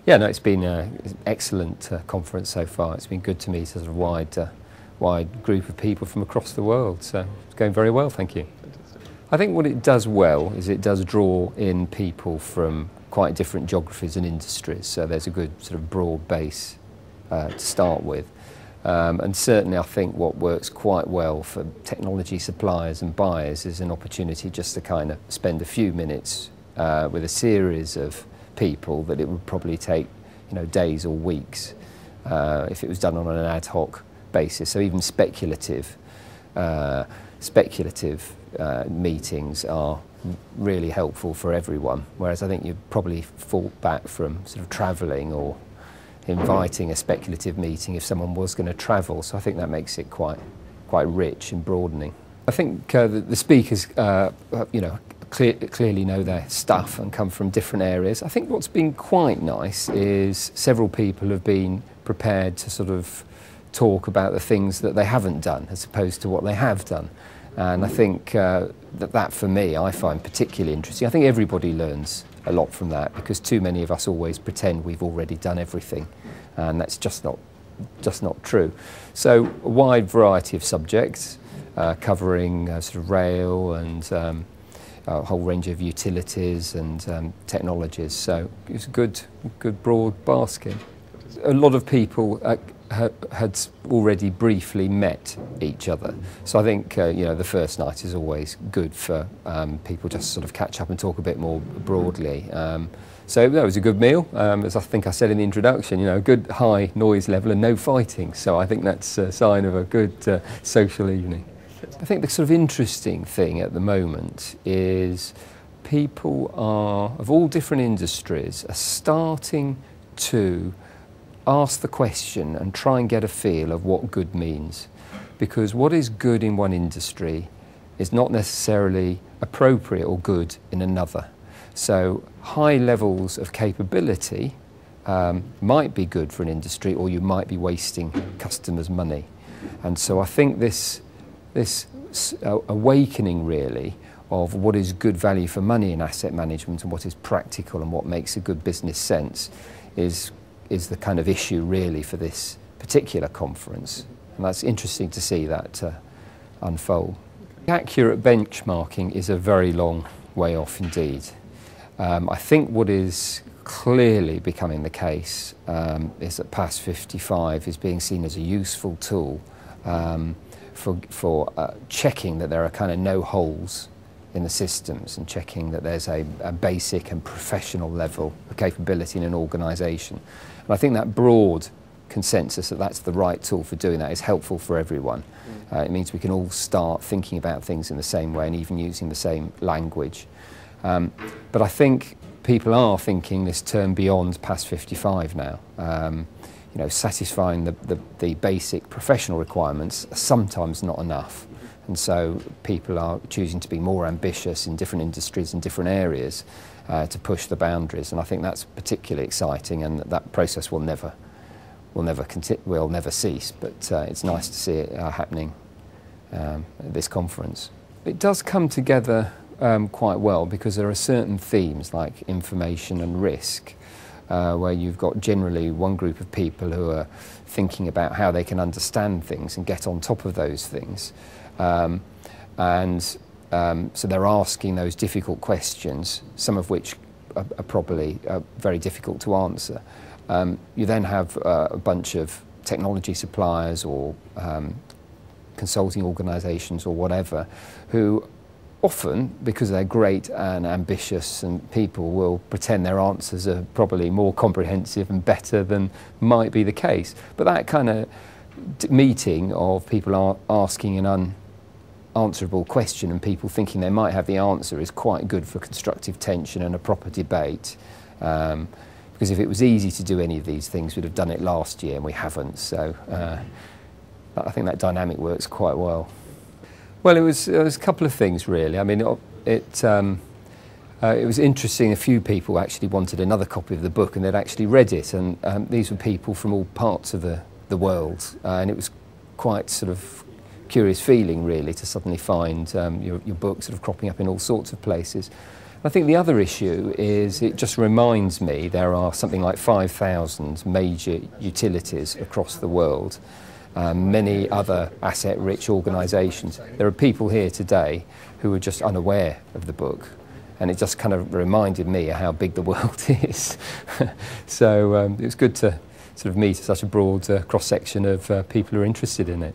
Yeah, no, it's been an excellent conference so far. It's been good to meet a sort of wide group of people from across the world, so it's going very well, thank you. I think what it does well is it does draw in people from quite different geographies and industries, so there's a good sort of broad base to start with. And certainly I think what works quite well for technology suppliers and buyers is an opportunity just to kind of spend a few minutes with a series of people that it would probably take, days or weeks if it was done on an ad hoc basis. So even speculative meetings are really helpful for everyone. Whereas I think you'd probably fall back from sort of travelling or inviting a speculative meeting if someone was going to travel. So I think that makes it quite rich and broadening. I think the speakers, clearly know their stuff and come from different areas. I think what's been quite nice is several people have been prepared to sort of talk about the things that they haven't done as opposed to what they have done. And I think that for me, I find particularly interesting. I think everybody learns a lot from that because too many of us always pretend we've already done everything, and that's just not true. So a wide variety of subjects covering sort of rail and a whole range of utilities and technologies. So it's a good broad basket. A lot of people had already briefly met each other. So I think the first night is always good for people just to sort of catch up and talk a bit more broadly. So that was a good meal. As I think I said in the introduction, a good high noise level and no fighting. So I think that's a sign of a good social evening. I think the sort of interesting thing at the moment is people of all different industries are starting to ask the question and try and get a feel of what good means. Because what is good in one industry is not necessarily appropriate or good in another. So high levels of capability might be good for an industry, or you might be wasting customers' money. And so I think this awakening really of what is good value for money in asset management and what is practical and what makes a good business sense is the kind of issue really for this particular conference. And that's interesting to see that unfold. Accurate benchmarking is a very long way off indeed. I think what is clearly becoming the case is that PAS 55 is being seen as a useful tool for checking that there are kind of no holes in the systems and checking that there's a basic and professional level of capability in an organisation. And I think that broad consensus that that's the right tool for doing that is helpful for everyone. It means we can all start thinking about things in the same way and even using the same language. But I think people are thinking this term beyond PAS 55 now. Satisfying the basic professional requirements are sometimes not enough. And so people are choosing to be more ambitious in different industries and different areas to push the boundaries. And I think that's particularly exciting, and that process will never cease. But it's nice to see it happening at this conference. It does come together quite well because there are certain themes like information and risk where you've got generally one group of people who are thinking about how they can understand things and get on top of those things. So they're asking those difficult questions, some of which are probably very difficult to answer. You then have a bunch of technology suppliers or consulting organisations or whatever who often, because they're great and ambitious, and people will pretend their answers are probably more comprehensive and better than might be the case. But that kind of meeting of people asking an unanswerable question and people thinking they might have the answer is quite good for constructive tension and a proper debate. Because if it was easy to do any of these things, we'd have done it last year, and we haven't. So I think that dynamic works quite well. Well, it was a couple of things really. I mean, it was interesting. A few people actually wanted another copy of the book, and they'd actually read it. And these were people from all parts of the world, and it was quite sort of curious feeling really to suddenly find your book sort of cropping up in all sorts of places. I think the other issue is it just reminds me there are something like 5,000 major utilities across the world, many other asset-rich organisations. There are people here today who are just unaware of the book, and it just kind of reminded me of how big the world is. So it was good to sort of meet such a broad cross-section of people who are interested in it.